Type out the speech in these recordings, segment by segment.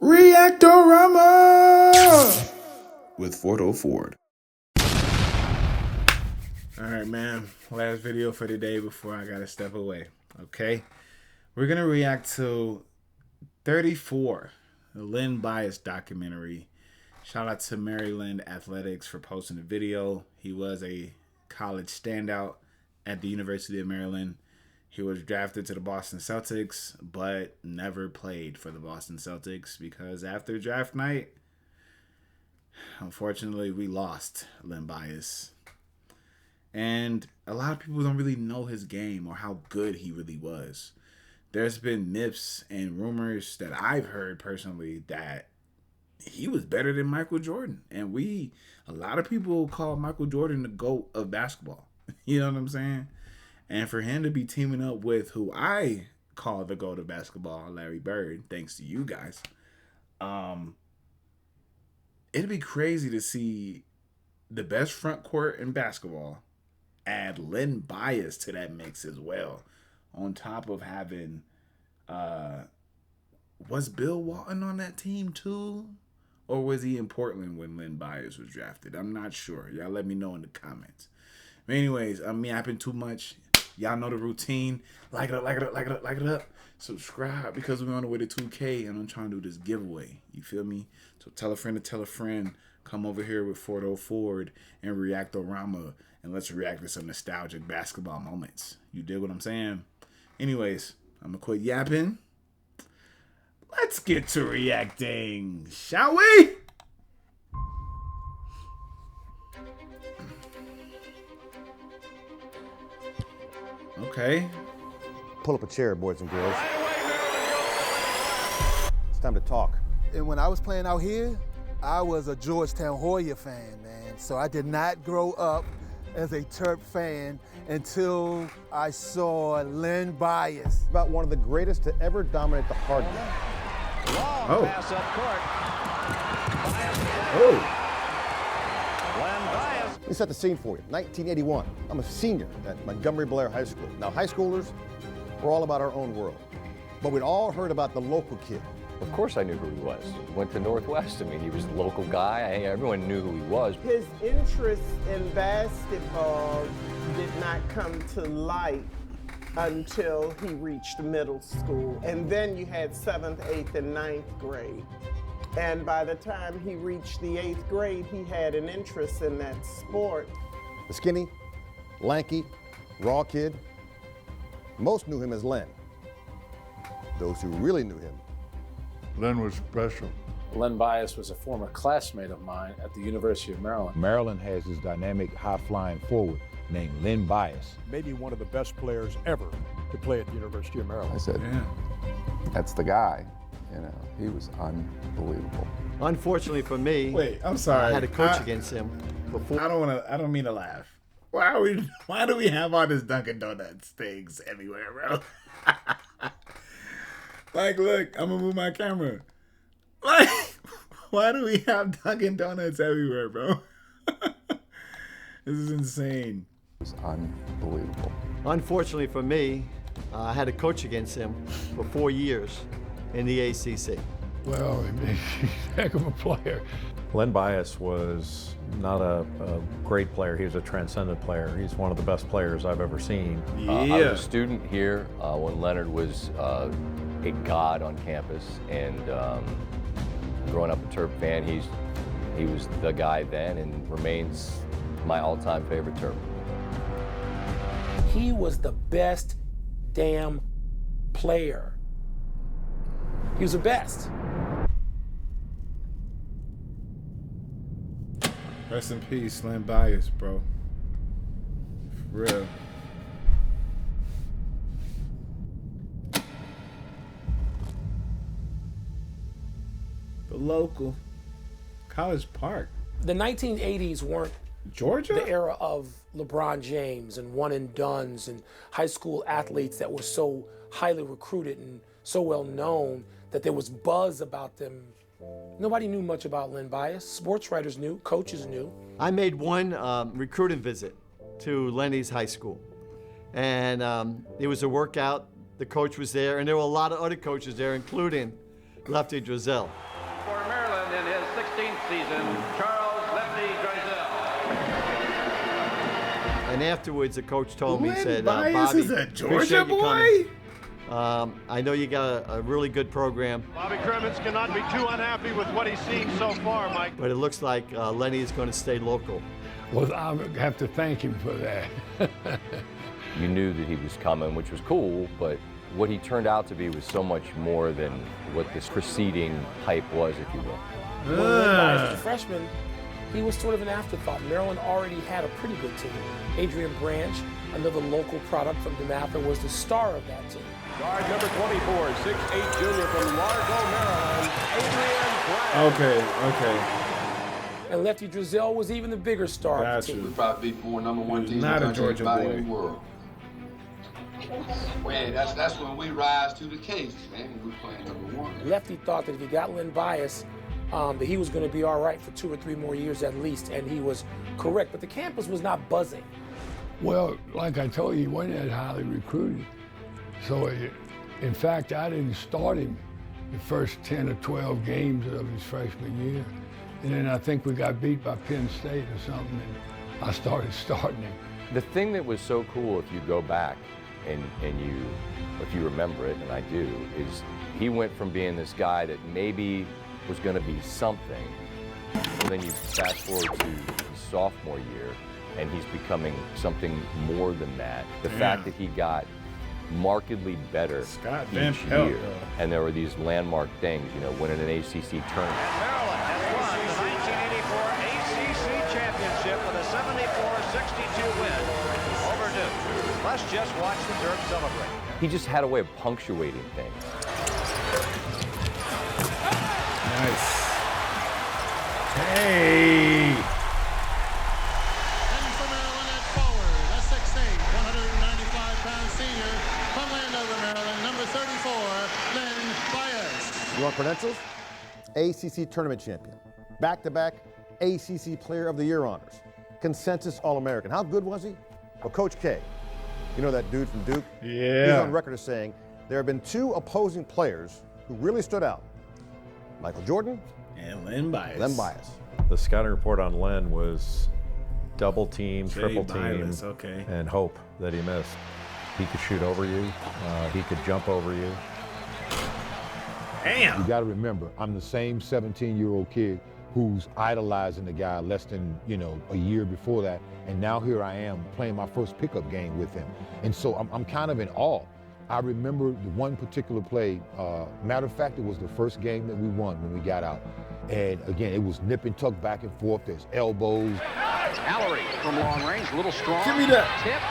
Reactorama with FordOhhFord. All right, man. Last video for today before I gotta step away. Okay, we're gonna react to 34, the Len Bias Documentary. Shout out to Maryland Athletics for posting the video. He was a college standout at the University of Maryland. He was drafted to the Boston Celtics, but never played for the Boston Celtics because after draft night, unfortunately, we lost Len Bias. And a lot of people don't really know his game or how good he really was. There's been myths and rumors that I've heard personally that he was better than Michael Jordan. And a lot of people call Michael Jordan the GOAT of basketball. You know what I'm saying? And for him to be teaming up with who I call the GOAT of basketball, Larry Bird, thanks to you guys, it'd be crazy to see the best front court in basketball add Len Bias to that mix as well. On top of having, was Bill Walton on that team too? Or was he in Portland when Len Bias was drafted? I'm not sure. Y'all let me know in the comments. But anyways, I'm yapping too much. Y'all know the routine. Like it up, like it up, like it up, like it up. Subscribe because we're on the way to 2K and I'm trying to do this giveaway. You feel me? So tell a friend to tell a friend. Come over here with FordOhhFord and Reactorama and let's react to some nostalgic basketball moments. You dig what I'm saying? Anyways, I'm going to quit yapping. Let's get to reacting, shall we? Okay. Pull up a chair, boys and girls. It's time to talk. And when I was playing out here, I was a Georgetown Hoya fan, man. So I did not grow up as a Terp fan until I saw Len Bias. About one of the greatest to ever dominate the hard game. Long pass up court. Oh. Len Bias. Let me set the scene for you. 1981. I'm a senior at Montgomery Blair High School. Now, high schoolers, we're all about our own world. But we'd all heard about the local kid. Of course I knew who he was. Went to Northwest. I mean, he was a local guy. Everyone knew who he was. His interest in basketball did not come to light until he reached middle school. And then you had 7th, 8th, and 9th grade. And by the time he reached the 8th grade, he had an interest in that sport. The skinny, lanky, raw kid. Most knew him as Len. Those who really knew him. Len was special. Len Bias was a former classmate of mine at the University of Maryland. Maryland has this dynamic, high-flying forward named Len Bias. Maybe one of the best players ever to play at the University of Maryland. I said, that's the guy. You know, he was unbelievable. Unfortunately for me, wait, I'm sorry. I had to coach against him before. I don't mean to laugh. Why do we have all this Dunkin' Donuts things everywhere, bro? Like, look, I'm gonna move my camera. Like, why do we have Dunkin' Donuts everywhere, bro? This is insane. It was unbelievable. Unfortunately for me, I had to coach against him for 4 years in the ACC. Well, he's a heck of a player. Len Bias was not a great player. He was a transcendent player. He's one of the best players I've ever seen. I was a student here when Leonard was a god on campus, and growing up a Terp fan, he was the guy then and remains my all-time favorite Terp. He was the best damn player. He was the best. Rest in peace, Len Bias, bro. For real. The local College Park. The 1980s weren't Georgia? the era of LeBron James and one and dones and high school athletes that were so highly recruited and so well known that there was buzz about them. Nobody knew much about Len Bias. Sports writers knew, coaches knew. I made one recruiting visit to Lenny's high school. And it was a workout. The coach was there, and there were a lot of other coaches there, including Lefty Driesell. 15th season, Charles Lefty Driesell. And afterwards, the coach told me, he said, Bias Bobby, is a Georgia appreciate you boy? coming. I know you got a really good program. Bobby Crimmins cannot be too unhappy with what he's seen so far, Mike. But it looks like Lenny is going to stay local. Well, I have to thank him for that. You knew that he was coming, which was cool, but what he turned out to be was so much more than what this preceding hype was, if you will. When Len Bias was a freshman, he was sort of an afterthought. Maryland already had a pretty good team. Adrian Branch, another local product from DeMatha, was the star of that team. Guard number 24, 6'8" junior from Largo, Maryland, Adrian Branch. Okay. And Lefty Driesell was even the bigger star of the team. We'll probably be more number one team Not a in Georgia the boy. world. Man, that's when we rise to the occasion, man. We're playing number one. Lefty thought that if he got Len Bias, that he was going to be all right for 2 or 3 more years at least, and he was correct. But the campus was not buzzing. Well, like I told you, he wasn't that highly recruited. So, in fact, I didn't start him the first 10 or 12 games of his freshman year. And then I think we got beat by Penn State or something, and I started starting him. The thing that was so cool, if you go back and if you remember it, and I do, is he went from being this guy that maybe was going to be something, and then you fast forward to his sophomore year, and he's becoming something more than that. The fact that he got markedly better each year, and there were these landmark things, you know, winning an ACC tournament. And Maryland has won the 1984 ACC championship with a 74-62 win over Duke. Let's just watch the Terps celebrate. He just had a way of punctuating things. Nice. Hey. And for Maryland at forward, a 6'8", 195-pound senior from Landover, Maryland, number 34, Len Bias. You want credentials? ACC tournament champion, back-to-back ACC Player of the Year honors, consensus All-American. How good was he? Well, Coach K, you know that dude from Duke? Yeah. He's on record as saying there have been 2 opposing players who really stood out. Michael Jordan and Len Bias. Len Bias. The scouting report on Len was double team, triple team, okay, and hope that he missed. He could shoot over you. He could jump over you. Damn. You got to remember, I'm the same 17-year-old kid who's idolizing the guy less than, a year before that. And now here I am playing my first pickup game with him. And so I'm kind of in awe. I remember the one particular play. Matter of fact, it was the first game that we won when we got out. And again, it was nip and tuck back and forth. There's elbows. Allery from long range, a little strong. Give me that. Tip.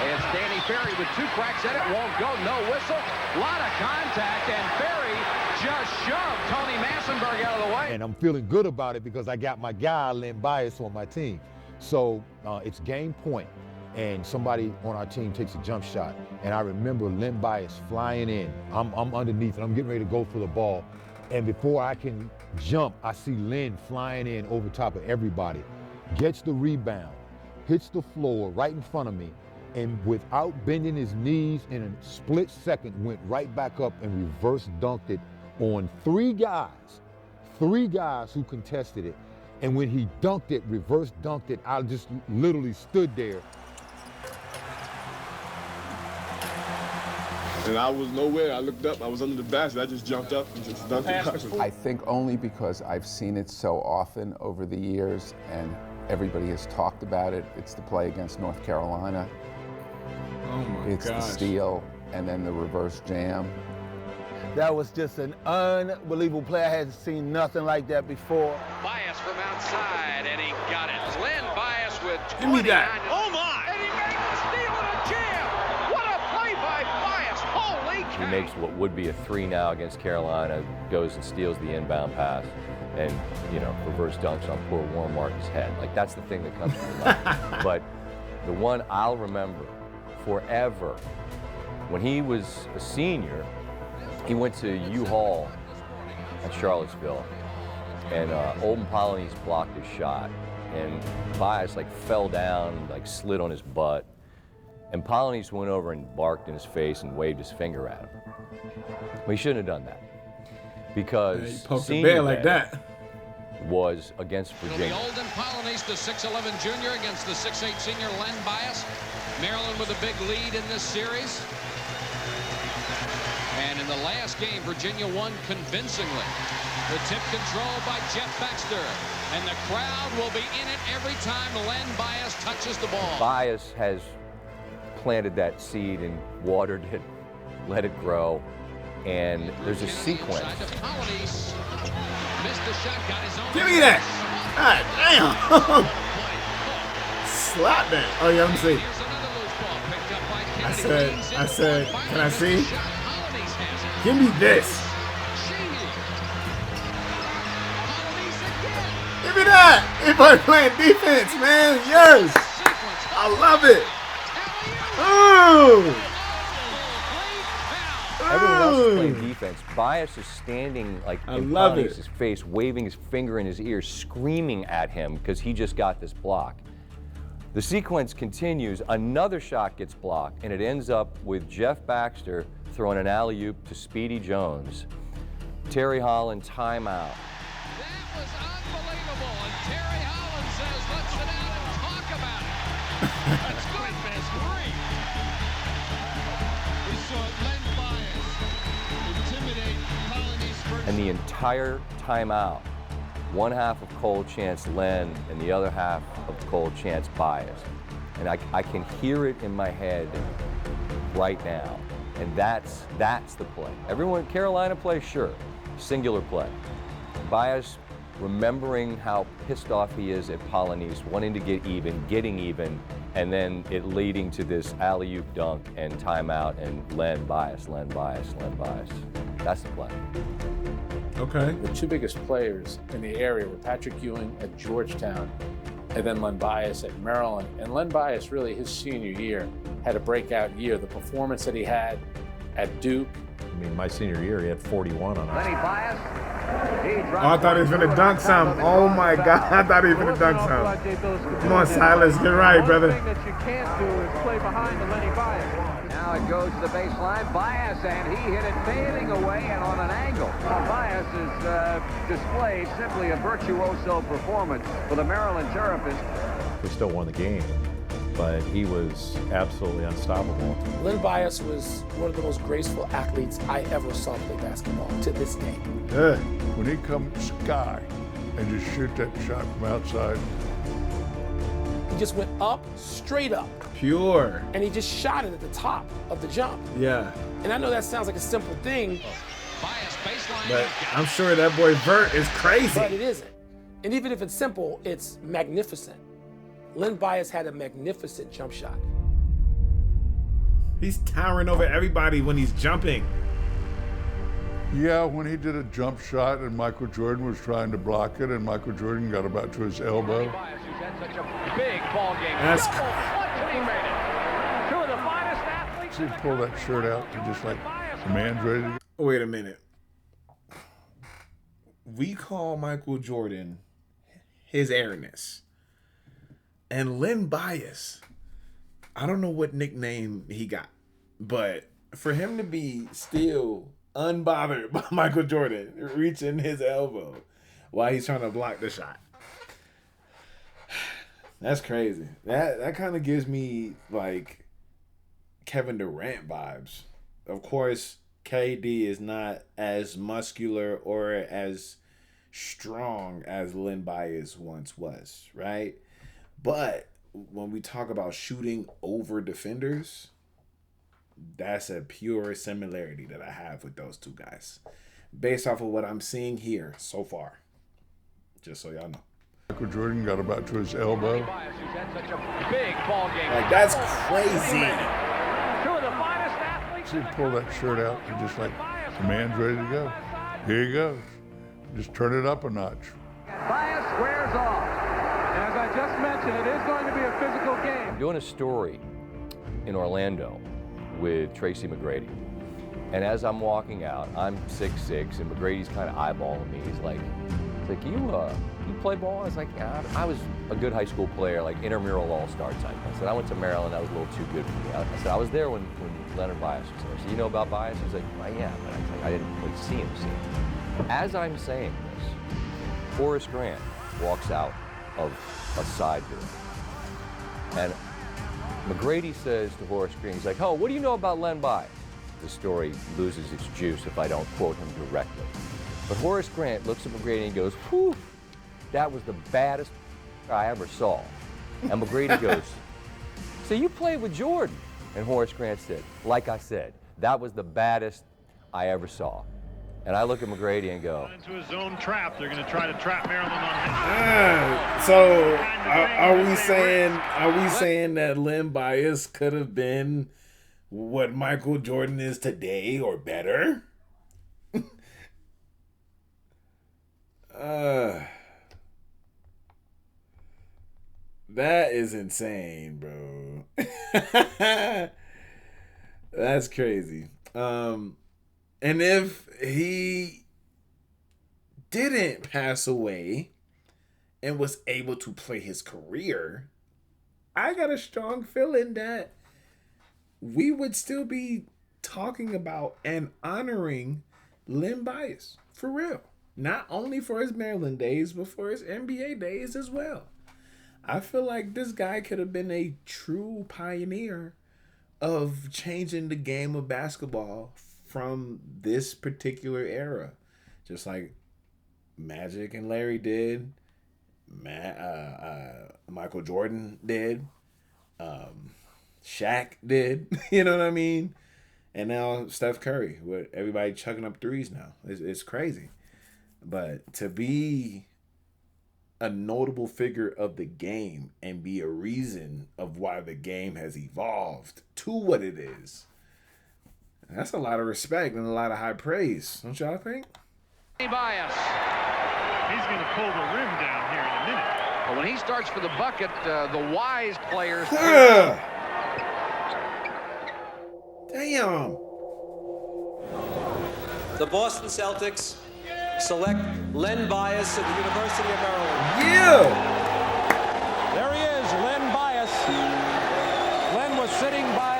It's Danny Ferry with 2 cracks at it. Won't go. No whistle. A lot of contact, and Ferry just shoved Tony Massenberg out of the way. And I'm feeling good about it because I got my guy, Len Bias, on my team. So it's game point, and somebody on our team takes a jump shot. And I remember Len Bias flying in. I'm underneath, and I'm getting ready to go for the ball. And before I can jump, I see Len flying in over top of everybody. Gets the rebound, hits the floor right in front of me, and without bending his knees, in a split second, went right back up and reverse dunked it on 3 guys who contested it. And when he dunked it, reverse dunked it, I just literally stood there. And I was nowhere. I looked up, I was under the basket. I just jumped up and just dunked it. I think only because I've seen it so often over the years and everybody has talked about it. It's the play against North Carolina. Oh my It's gosh. the steal and then the reverse jam. That was just an unbelievable play. I hadn't seen nothing like that before. Bias from outside, and he got it. Len Bias with 29. Give me that. Oh my! And he made the steal and a jam. What a play by Bias! Holy cow! He makes what would be a 3 now against Carolina, goes and steals the inbound pass, and reverse dunks on poor Warren Martin's head. Like, that's the thing that comes to mind. But the one I'll remember forever, when he was a senior, he went to U-Hall at Charlottesville, and Olden Polynice blocked his shot, and Bias fell down, slid on his butt, and Polynice went over and barked in his face and waved his finger at him. Well, he shouldn't have done that, because He poked the bear like that. was against It'll be Virginia. Olden Polynice, the 6'11 junior, against the 6'8 senior Len Bias. Maryland with a big lead in this series. And in the last game, Virginia won convincingly. The tip controlled by Jeff Baxter. And the crowd will be in it every time Len Bias touches the ball. Bias has planted that seed and watered it, let it grow, and there's a sequence. Missed the shot, got his own. Give me that! God damn! Slap that! Oh yeah, let me see. I said, can I see? Give me this. Give me that! Everybody playing defense, man. Yes! I love it. Ooh! Everyone else is playing defense. Bias is standing like in Polynice's face, waving his finger in his ear, screaming at him because he just got this block. The sequence continues. Another shot gets blocked, and it ends up with Jeff Baxter throwing an alley-oop to Speedy Jones. Terry Holland timeout. That was unbelievable. And Terry Holland says, let's sit down and talk about it. That's good, man. It's great. We saw Len Bias intimidate Polynice first. And the entire timeout, one half of Cole Chance Len and the other half of Cole Chance Bias. And I can hear it in my head right now. And that's the play. Everyone, Carolina play, sure, singular play. Bias remembering how pissed off he is at Polynice, wanting to get even, getting even, and then it leading to this alley-oop dunk and timeout and Len Bias, Len Bias, Len Bias. That's the play. Okay. The two biggest players in the area were Patrick Ewing at Georgetown and then Len Bias at Maryland. And Len Bias, really, his senior year, had a breakout year. The performance that he had at Duke. I mean, my senior year, he had 41 on us. Lenny Bias. Oh, I thought he was going to dunk some. Oh, my God. I thought he was going to dunk some. Come on, Silas. Get right, brother. The thing that you can't do is play behind the Lenny Bias. Now it goes to the baseline. Bias, and he hit it fading away and on an angle. Bias has displayed simply a virtuoso performance for the Maryland Terrapins. We still won the game, but he was absolutely unstoppable. Len Bias was one of the most graceful athletes I ever saw play basketball to this day. When he comes sky and just shoot that shot from outside. He just went up, straight up. Pure. And he just shot it at the top of the jump. Yeah. And I know that sounds like a simple thing. But I'm sure that boy Vert is crazy. But it isn't. And even if it's simple, it's magnificent. Len Bias had a magnificent jump shot. He's towering over everybody when he's jumping. Yeah, when he did a jump shot and Michael Jordan was trying to block it and Michael Jordan got about to his elbow. Such a big ball game. That's He made it. Two of the finest athletes. See him pull that shirt out and just like the man's ready to go. Wait a minute. We call Michael Jordan his airness. And Len Bias, I don't know what nickname he got, but for him to be still unbothered by Michael Jordan reaching his elbow while he's trying to block the shot. That's crazy. That kind of gives me like Kevin Durant vibes. Of course, KD is not as muscular or as strong as Len Bias once was, right? But when we talk about shooting over defenders, that's a pure similarity that I have with those two guys. Based off of what I'm seeing here so far. Just so y'all know. Michael Jordan got about to his elbow. Such a big ball game. Like, that's crazy. Two of the finest athletes. See him pull that shirt out and just like the man's ready to go. Here he goes. Just turn it up a notch. Bias squares off. And as I just mentioned, it is going to be a physical game. I'm doing a story in Orlando with Tracy McGrady. And as I'm walking out, I'm 6'6", and McGrady's kind of eyeballing me. He's like, you play ball? I was like, yeah, I was a good high school player, like intramural all-star type. I said, I went to Maryland. That was a little too good for me. I said, I was there when Leonard Bias was there. I said, you know about Bias? He's like, well, yeah, but I didn't really see him. As I'm saying this, Horace Grant walks out of a side door. And McGrady says to Horace Grant, he's like, "Oh, what do you know about Len Bias?" The story loses its juice if I don't quote him directly. But Horace Grant looks at McGrady and goes, "Whew, that was the baddest I ever saw." And McGrady goes, "So you played with Jordan?" And Horace Grant said, "Like I said, that was the baddest I ever saw." And I look at McGrady and go, Into his own trap. They're going to try to trap Maryland on him. So are we saying that Len Bias could have been what Michael Jordan is today or better? That is insane, bro. That's crazy. And if he didn't pass away and was able to play his career, I got a strong feeling that we would still be talking about and honoring Len Bias for real. Not only for his Maryland days, but for his NBA days as well. I feel like this guy could have been a true pioneer of changing the game of basketball from this particular era. Just like Magic and Larry did, Michael Jordan did, Shaq did, you know what I mean? And now Steph Curry, with everybody chucking up threes now. It's crazy. But to be a notable figure of the game and be a reason of why the game has evolved to what it is, that's a lot of respect and a lot of high praise. Don't y'all think? Bias. He's going to pull the rim down here in a minute. But when he starts for the bucket, the wise players... Damn. The Boston Celtics select Len Bias of the University of Maryland. Yeah! There he is, Len Bias. Len was sitting by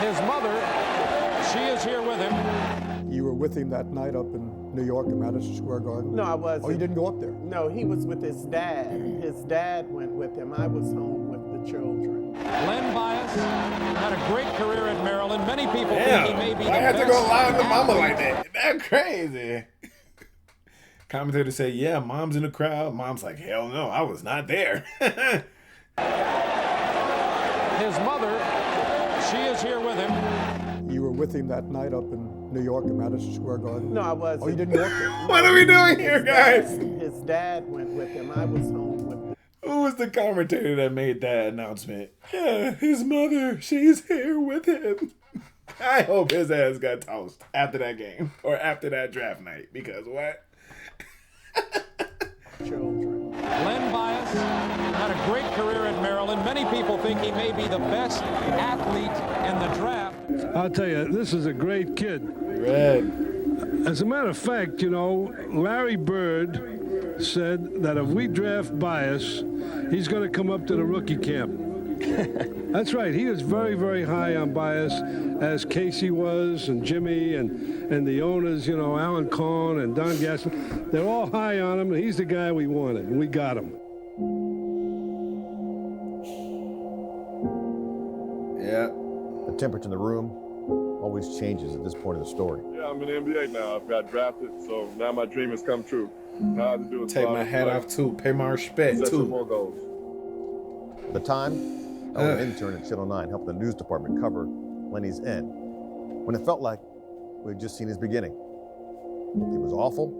his mother. She is here with him. You were with him that night up in New York at Madison Square Garden? No, I wasn't. Oh, you didn't go up there? No, he was with his dad. His dad went with him. I was home with the children. Len Bias had a great career at Maryland. Many people think he may be the I had best. to go lie to mama like that. That's crazy. Commentator say, "Yeah, mom's in the crowd." Mom's like, "Hell no, I was not there." His mother, she is here with him. You were with him that night up in New York at Madison Square Garden? No, I wasn't. Oh, you didn't go up there? What are we doing here, guys? His dad went with him. I was home with the... Who was the commentator that made that announcement? Yeah, his mother, she's here with him. I hope his ass got tossed after that game or after that draft night, because what? Children. Len Bias had a great career at Maryland. Many people think he may be the best athlete in the draft. I'll tell you, this is a great kid. Red. As a matter of fact, you know, Larry Bird said that if we draft Bias, he's going to come up to the rookie camp. That's right. He was very, very high on Bias, as Casey was, and Jimmy, and the owners, you know, Alan Cohn and Don Gaston. They're all high on him, and he's the guy we wanted, and we got him. Yeah. The temperature in the room always changes at this point of the story. Yeah, I'm in the NBA now. I've got drafted, so now my dream has come true. Now I have to do is Take my hat off too. Pay my respect set some too. more goals. At the time, I was an intern at Channel 9, helping the news department cover Lenny's end, when it felt like we had just seen his beginning. It was awful.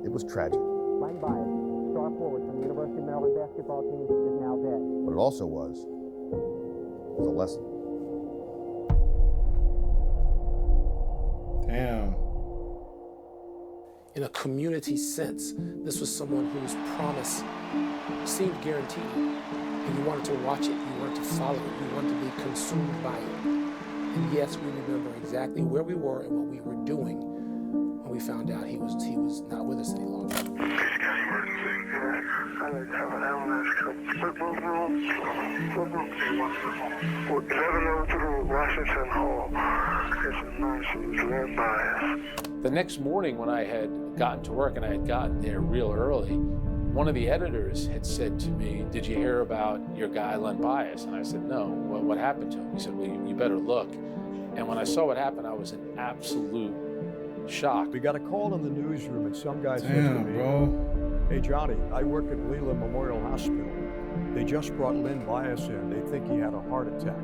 It was tragic. Len Bias, star forward from the University of Maryland basketball team, is now dead. But it also was a lesson. Damn. In a community sense, this was someone whose promise seemed guaranteed. And you wanted to watch it, you wanted to follow it, you wanted to be consumed by it. And yes, we remember exactly where we were and what we were doing when we found out he was not with us any longer. Washington Hall. It's a nice Len Bias. The next morning when I had gotten to work, and I had gotten there real early, one of the editors had said to me, "Did you hear about your guy, Len Bias?" And I said, "No, what happened to him?" He said, "Well, you better look." And when I saw what happened, I was in absolute shock. We got a call in the newsroom, and some guy said to me, "Hey, Johnny, I work at Leland Memorial Hospital. They just brought Len Bias in. They think he had a heart attack."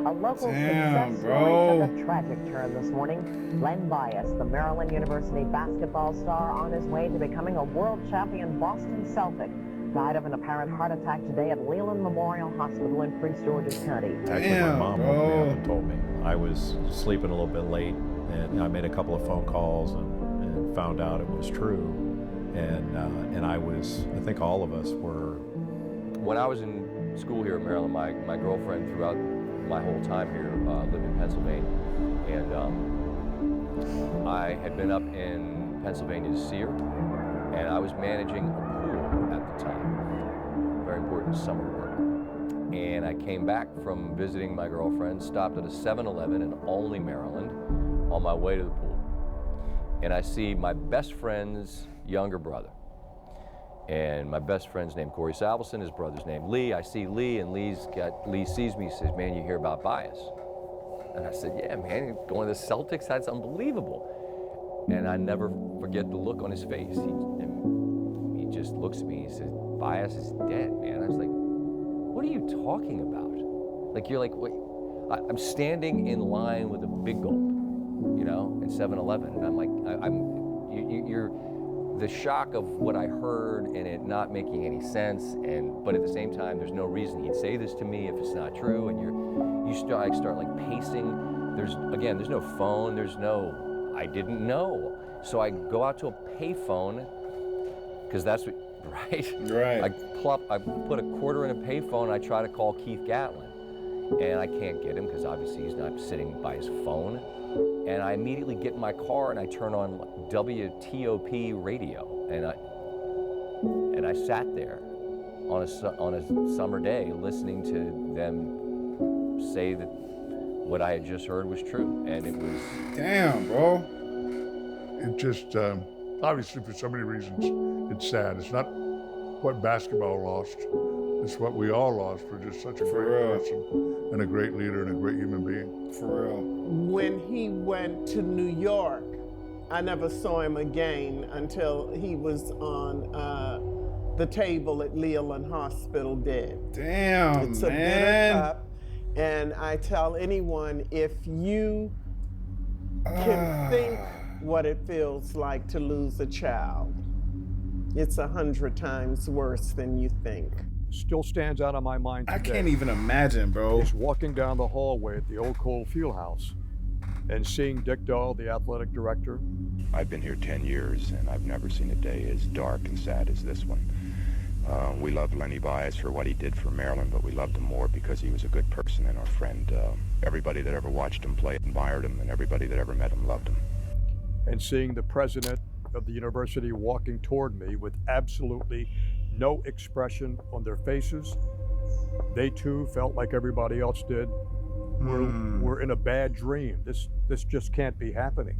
A local success story took a tragic turn this morning. Len Bias, the Maryland University basketball star on his way to becoming a world champion Boston Celtic, died of an apparent heart attack today at Leland Memorial Hospital in Prince George's County. Actually, my mom woke me up and told me. I was sleeping a little bit late, and I made a couple of phone calls and found out it was true. And I think all of us were. When I was in school here in Maryland, my girlfriend throughout my whole time here lived in Pennsylvania, and I had been up in Pennsylvania to see her, and I was managing a pool at the time, very important summer work. And I came back from visiting my girlfriend, stopped at a 7-Eleven in Olney, Maryland, on my way to the pool, and I see my best friend's younger brother. And my best friend's named Corey Salveson, his brother's named Lee. I see Lee, and Lee sees me, says, "Man, you hear about Bias?" And I said, "Yeah, man, going to the Celtics, that's unbelievable." And I never forget the look on his face. He just looks at me, he says, "Bias is dead, man." I was like, "What are you talking about?" Like, you're like, wait, I'm standing in line with a Big Gulp, you know, in 7-Eleven, and I'm like, you're the shock of what I heard and it not making any sense, but at the same time, there's no reason he'd say this to me if it's not true, and I start like pacing. There's no phone, I didn't know. So I go out to a payphone, because that's what, right? I put a quarter in a payphone, and I try to call Keith Gatlin, and I can't get him because obviously he's not sitting by his phone. And I immediately get in my car and I turn on WTOP radio, and I sat there on a summer day listening to them say that what I had just heard was true, and it was damn, bro. It just obviously for so many reasons it's sad. It's not what basketball lost. It's what we all lost for just such a great person and a great leader and a great human being. For real. When he went to New York, I never saw him again until he was on the table at Leland Hospital dead. Damn, it's a bitter cup, and I tell anyone, if you can think what it feels like to lose a child, it's 100 times worse than you think. Still stands out on my mind today. I can't even imagine, bro. Is walking down the hallway at the old Cole Fieldhouse and seeing Dick Dahl, the athletic director. I've been here 10 years, and I've never seen a day as dark and sad as this one. We loved Lenny Bias for what he did for Maryland, but we loved him more because he was a good person and our friend. Everybody that ever watched him play admired him, and everybody that ever met him loved him. And seeing the president of the university walking toward me with absolutely no expression on their faces. They too felt like everybody else did. We're in a bad dream. This just can't be happening.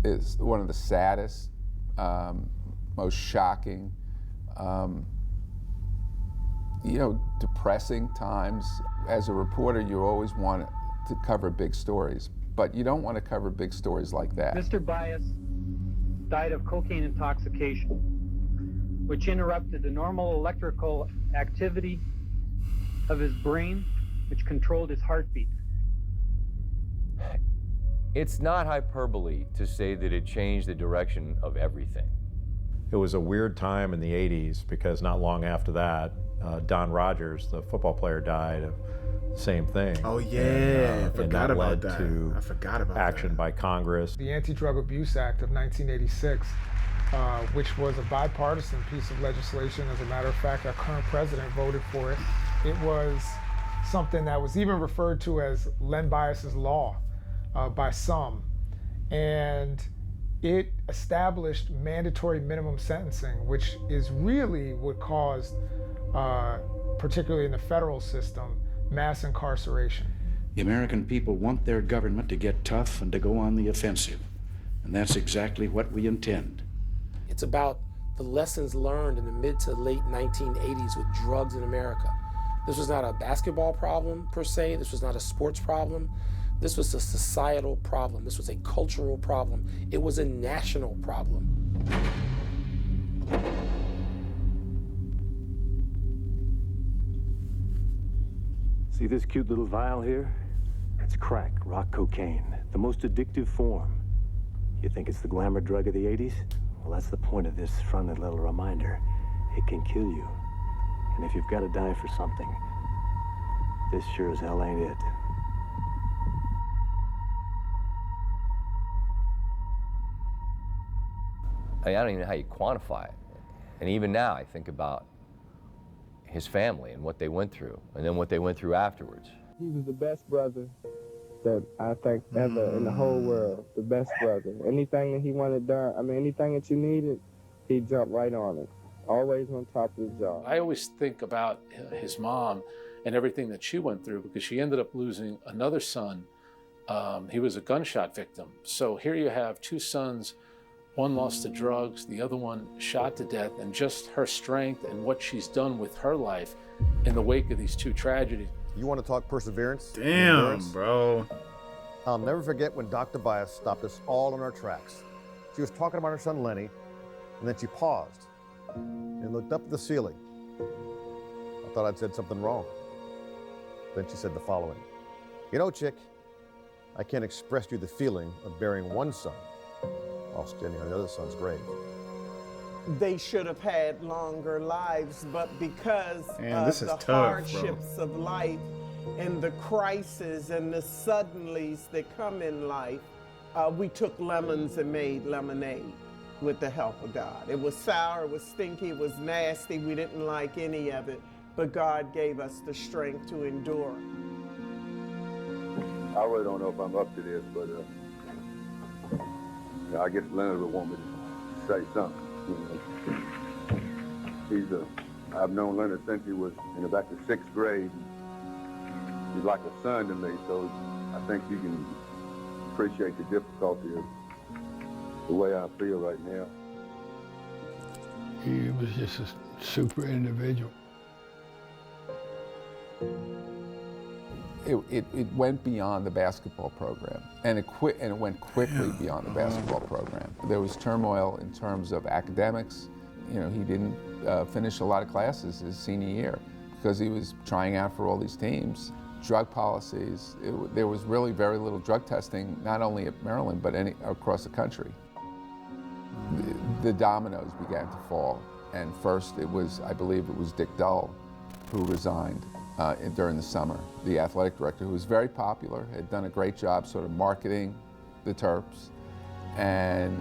It's one of the saddest, most shocking, depressing times. As a reporter, you always want to cover big stories, but you don't want to cover big stories like that. Mr. Bias died of cocaine intoxication, which interrupted the normal electrical activity of his brain, which controlled his heartbeat. It's not hyperbole to say that it changed the direction of everything. It was a weird time in the 80s because not long after that, Don Rogers, the football player, died of the same thing. Oh yeah, and that led to I forgot about action by Congress. The Anti-Drug Abuse Act of 1986, which was a bipartisan piece of legislation. As a matter of fact, our current president voted for it. It was something that was even referred to as Len Bias's law by some. And it established mandatory minimum sentencing, which is really what caused, particularly in the federal system, mass incarceration. The American people want their government to get tough and to go on the offensive. And that's exactly what we intend. It's about the lessons learned in the mid to late 1980s with drugs in America. This was not a basketball problem per se. This was not a sports problem. This was a societal problem. This was a cultural problem. It was a national problem. See this cute little vial here? It's crack, rock cocaine, the most addictive form. You think it's the glamour drug of the 80s? Well, that's the point of this friendly little reminder. It can kill you. And if you've got to die for something, this sure as hell ain't it. I don't even know how you quantify it. And even now, I think about his family and what they went through, and then what they went through afterwards. He was the best brother that I think ever in the whole world. The best brother. Anything that he wanted done, anything that you needed, he jumped right on it. Always on top of the job. I always think about his mom and everything that she went through, because she ended up losing another son. He was a gunshot victim. So here you have two sons, one lost to drugs, the other one shot to death, and just her strength and what she's done with her life in the wake of these two tragedies. You want to talk perseverance? Damn, endurance? bro. I'll never forget when Dr. Bias stopped us all in our tracks. She was talking about her son Lenny, and then she paused and looked up at the ceiling. I thought I'd said something wrong. Then she said the following: "You know, chick, I can't express to you the feeling of burying one son while standing on the other son's grave." They should have had longer lives, but because Man, this of is the tough, hardships of life and the crises and the suddenlies that come in life, we took lemons and made lemonade with the help of God. It was sour, it was stinky, it was nasty. We didn't like any of it, but God gave us the strength to endure. I really don't know if I'm up to this, but I guess Leonard would want me to say something. I've known Leonard since he was in about the 6th grade. He's like a son to me, so I think you can appreciate the difficulty of the way I feel right now. He was just a super individual. It went beyond the basketball program, and it went quickly beyond the basketball program. There was turmoil in terms of academics. You know, he didn't finish a lot of classes his senior year because he was trying out for all these teams. Drug policies, there was really very little drug testing, not only at Maryland, but across the country. The dominoes began to fall, and first I believe it was Dick Dull who resigned during the summer, the athletic director, who was very popular, had done a great job sort of marketing the Terps, and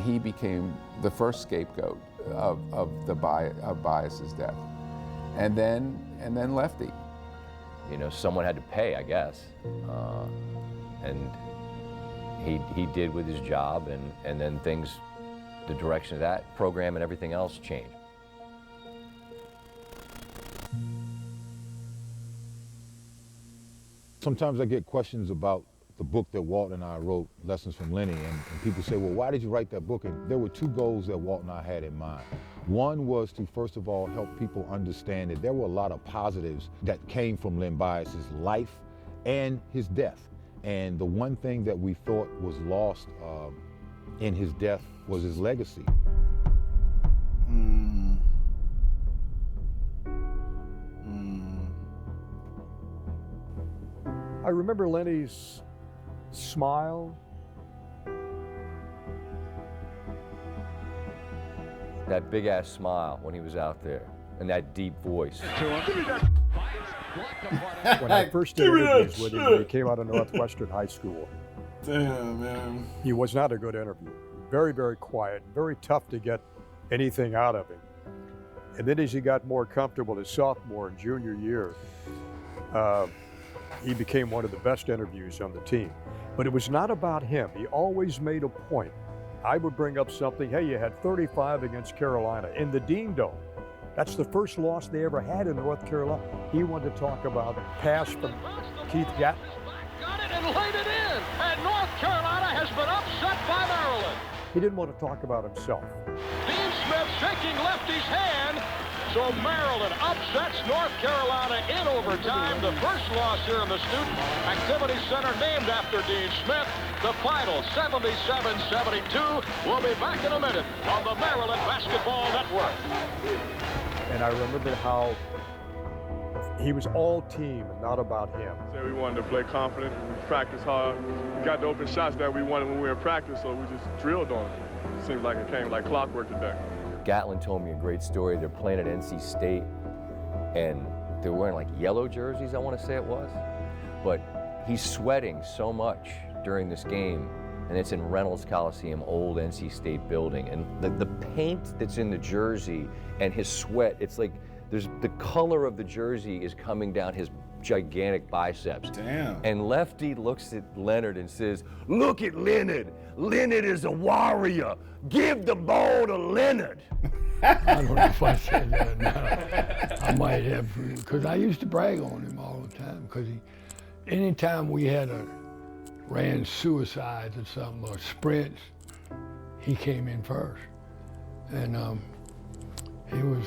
he became the first scapegoat of Bias's death, and then Lefty. You know, someone had to pay, I guess, and he did with his job, and then things, the direction of that program and everything else changed. Sometimes I get questions about the book that Walt and I wrote, Lessons from Lenny, and people say, well, why did you write that book? And there were two goals that Walt and I had in mind. One was to, first of all, help people understand that there were a lot of positives that came from Len Bias's life and his death. And the one thing that we thought was lost in his death was his legacy. I remember Lenny's smile. That big ass smile when he was out there, and that deep voice. When I first did interviews with him when he came out of Northwestern High School. Damn, man. He was not a good interview. Very, very quiet, very tough to get anything out of him. And then as he got more comfortable his sophomore and junior year, he became one of the best interviews on the team. But it was not about him. He always made a point. I would bring up something, hey, you had 35 against Carolina in the Dean Dome. That's the first loss they ever had in North Carolina. He wanted to talk about pass from Keith Gatlin. Got it and laid it in, and North Carolina has been upset by the He didn't want to talk about himself. Dean Smith shaking Lefty's hand. So Maryland upsets North Carolina in overtime. The first loss here in the Student Activity Center named after Dean Smith. The final 77-72. We'll be back in a minute on the Maryland Basketball Network. And I remember how he was all team and not about him. We wanted to play confident, we practiced hard. We got the open shots that we wanted when we were in practice, so we just drilled on it. It seemed like it came like clockwork today. Gatlin told me a great story. They're playing at NC State, and they're wearing like yellow jerseys, I want to say it was. But he's sweating so much during this game, and it's in Reynolds Coliseum, old NC State building. And the paint that's in the jersey and his sweat, it's like the color of the jersey is coming down his gigantic biceps. Damn. And Lefty looks at Leonard and says, "Look at Leonard. Leonard is a warrior. Give the ball to Leonard." I don't know if I said that now. I might have, because I used to brag on him all the time, because anytime we ran suicides or something, or sprints, he came in first. And he was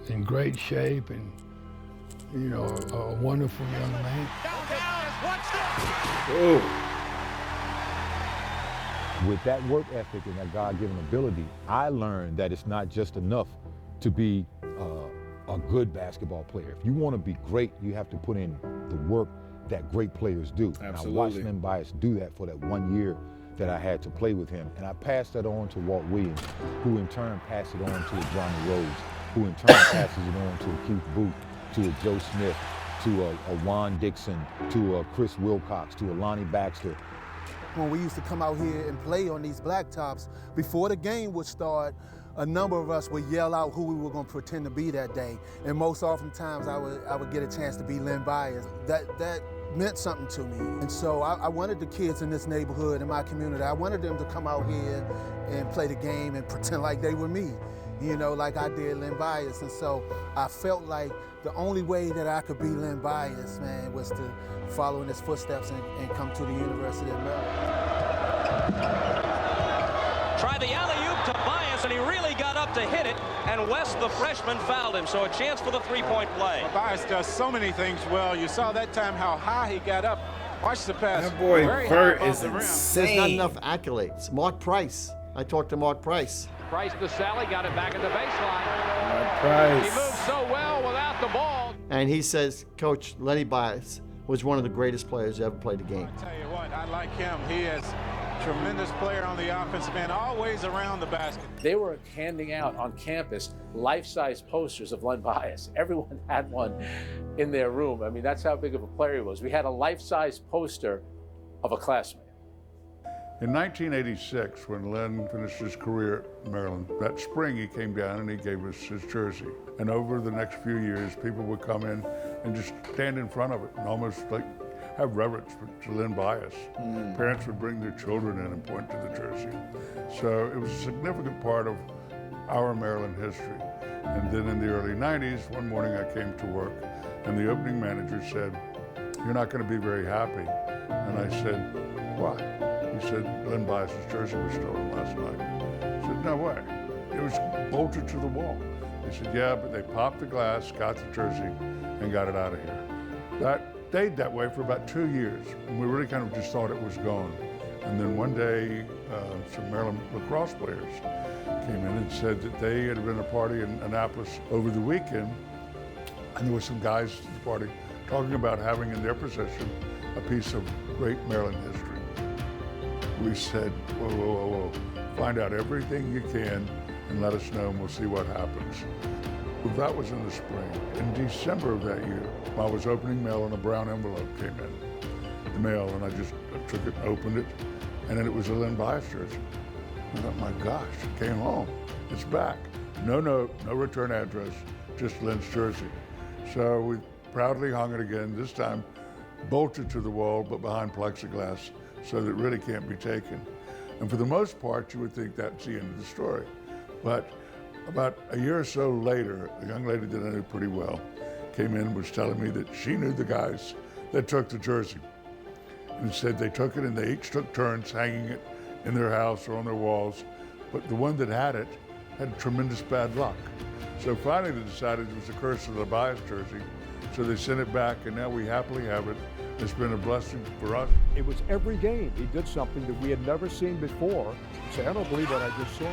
in great shape and, you know, a wonderful young man. With that work ethic and that God-given ability, I learned that it's not just enough to be a good basketball player. If you want to be great, you have to put in the work that great players do. Absolutely. And I watched Len Bias do that for that 1 year that I had to play with him. And I passed that on to Walt Williams, who in turn passed it on to Johnny Rose, who in turn passes it on to a Keith Booth, to a Joe Smith, to a Juan Dixon, to a Chris Wilcox, to a Lonnie Baxter. When we used to come out here and play on these blacktops, before the game would start, a number of us would yell out who we were going to pretend to be that day. And most oftentimes I would get a chance to be Len Bias. That meant something to me. And so I wanted the kids in this neighborhood, in my community, I wanted them to come out here and play the game and pretend like they were me, you know, like I did Len Bias. And so I felt like the only way that I could be Len Bias, man, was to follow in his footsteps and come to the University of Maryland. Try the alley-oop to Bias, and he really got up to hit it, and West, the freshman, fouled him, so a chance for the three-point play. Bias does so many things well. You saw that time how high he got up. Watch the pass. That boy Burt is the rim. insane. There's not enough accolades. Mark Price. I talked to Mark Price. Price to Sally, got it back at the baseline. Mark Price. He moved so well without the ball. And he says, Coach, Lenny Bias was one of the greatest players who ever played the game. I tell you what, I like him. He is a tremendous player on the offensive end, always around the basket. They were handing out on campus life-size posters of Len Bias. Everyone had one in their room. I mean, that's how big of a player he was. We had a life-size poster of a classmate. In 1986, when Len finished his career at Maryland, that spring he came down and he gave us his jersey. And over the next few years, people would come in and just stand in front of it and almost like have reverence to Len Bias. Parents would bring their children in and point to the jersey. So it was a significant part of our Maryland history. And then in the early 90s, one morning I came to work and the opening manager said, "You're not going to be very happy." And I said, "Why?" He said, "Len Bias's jersey was stolen last night." I said, "No way. It was bolted to the wall." They said, "Yeah, but they popped the glass, got the jersey, and got it out of here." That stayed that way for about 2 years, and we really kind of just thought it was gone. And then one day, some Maryland lacrosse players came in and said that they had been at a party in Annapolis over the weekend, and there were some guys at the party talking about having in their possession a piece of great Maryland history. We said, whoa, whoa, whoa, whoa, find out everything you can and let us know and we'll see what happens. Well, that was in the spring. In December of that year, I was opening mail and a brown envelope came in the mail, and I took it, opened it, and then it was a Len Bias jersey. I thought, my gosh, it came home. It's back. No note, no return address, just Len's jersey. So we proudly hung it again, this time bolted to the wall, but behind plexiglass, so that it really can't be taken. And for the most part, you would think that's the end of the story. But about a year or so later, a young lady that I knew pretty well came in and was telling me that she knew the guys that took the jersey. And said they took it and they each took turns hanging it in their house or on their walls, but the one that had it had tremendous bad luck. So finally they decided it was the curse of the Bias jersey, so they sent it back, and now we happily have it. It's been a blessing for us. It was every game he did something that we had never seen before. Say, I don't believe what I just saw.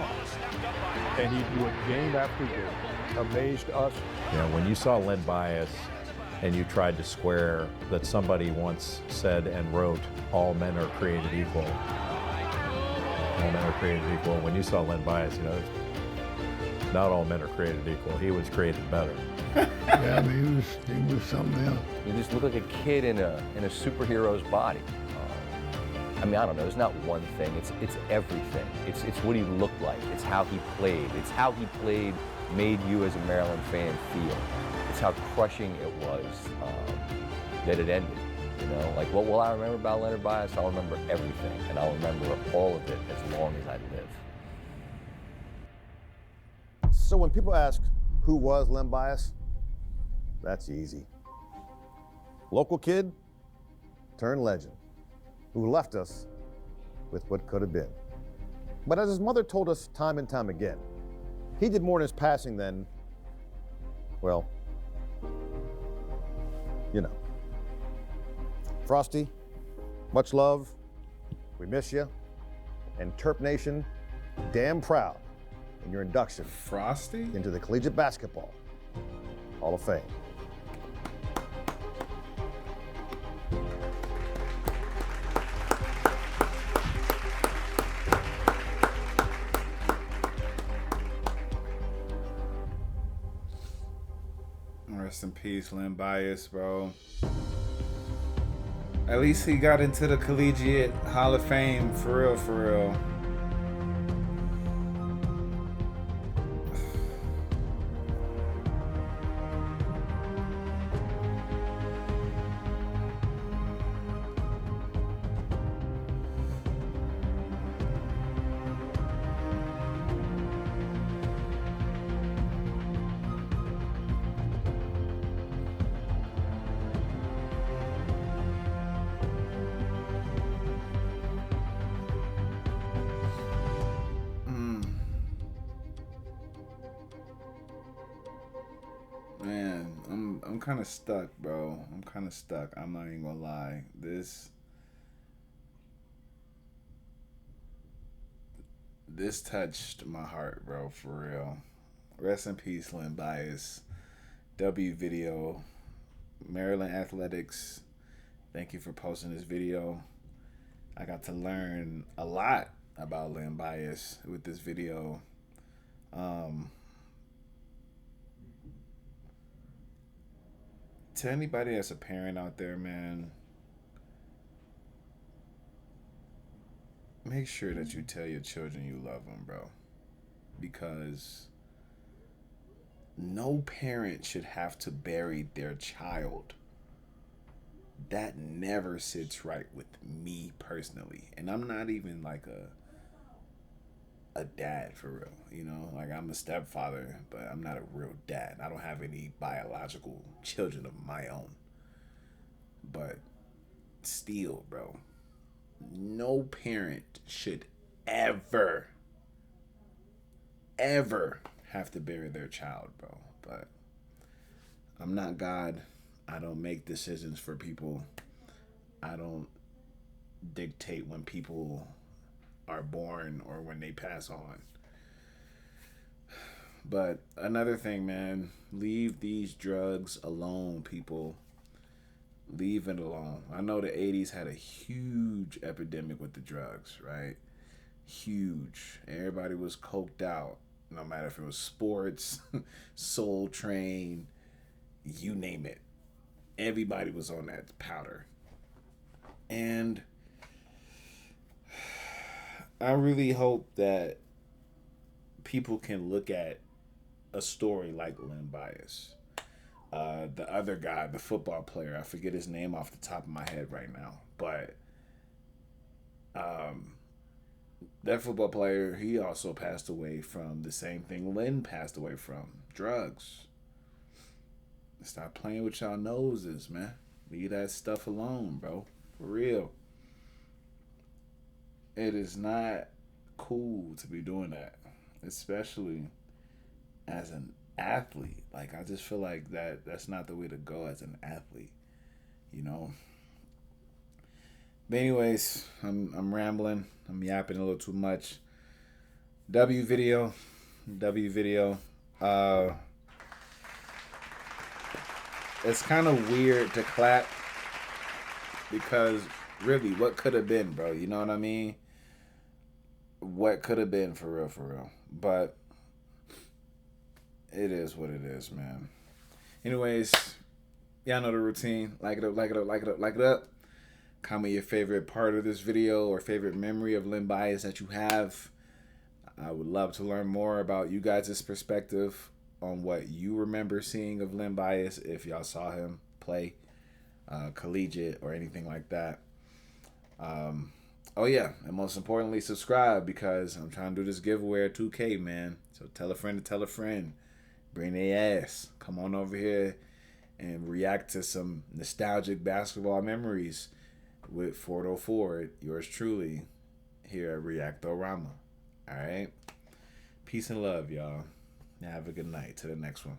And he'd do it game after game. Amazed us. You know, when you saw Len Bias and you tried to square that somebody once said and wrote, all men are created equal. All men are created equal. When you saw Len Bias, you know, not all men are created equal. He was created better. Yeah, I mean, he was something else. You just look like a kid in a superhero's body. I mean, I don't know. It's not one thing. It's everything. It's what he looked like. It's how he played. It's how he played made you as a Maryland fan feel. It's how crushing it was that it ended. You know, like what will I remember about Leonard Bias? I'll remember everything, and I'll remember all of it as long as I live. So when people ask who was Len Bias, that's easy. Local kid turned legend who left us with what could have been. But as his mother told us time and time again, he did more in his passing than, well, you know. Frosty, much love, we miss you, and Terp Nation, damn proud in your induction Frosty into the Collegiate Basketball Hall of Fame. Rest in peace, Len Bias, bro. At least he got into the Collegiate Hall of Fame, for real, for real. Man, I'm kind of stuck, bro. I'm kind of stuck. I'm not even gonna lie. This touched my heart, bro, for real. Rest in peace, Len Bias. W video, Maryland Athletics. Thank you for posting this video. I got to learn a lot about Len Bias with this video. To anybody that's a parent out there, man, make sure that you tell your children you love them, bro. Because no parent should have to bury their child. That never sits right with me personally. And I'm not even like a dad for real, you know? Like, I'm a stepfather, but I'm not a real dad. I don't have any biological children of my own. But still, bro, no parent should ever have to bury their child, bro. But I'm not God. I don't make decisions for people. I don't dictate when people are born or when they pass on. But another thing, man, leave these drugs alone, people. Leave it alone. I know the 80s had a huge epidemic with the drugs, right? Huge. Everybody was coked out, no matter if it was sports, Soul Train, you name it. Everybody was on that powder. And I really hope that people can look at a story like Len Bias. The other guy, the football player, I forget his name off the top of my head right now, but that football player, he also passed away from the same thing Len passed away from, drugs. Stop playing with y'all noses, man. Leave that stuff alone, bro. For real. It is not cool to be doing that, especially as an athlete. Like, I just feel like that's not the way to go as an athlete, you know. But anyways, I'm rambling. I'm yapping a little too much. W video. It's kind of weird to clap because really, what could have been, bro? You know what I mean? What could have been, for real. But it is what it is, man. Anyways, y'all know the routine. Like it up. Comment your favorite part of this video or favorite memory of Len Bias that you have. I would love to learn more about you guys' perspective on what you remember seeing of Len Bias if y'all saw him play collegiate or anything like that. Oh yeah, and most importantly, subscribe because I'm trying to do this giveaway at 2K, man. So tell a friend to tell a friend. Bring their ass. Come on over here and react to some nostalgic basketball memories with FordOhhFord, yours truly, here at Reactorama. All right? Peace and love, y'all. Have a good night. To the next one.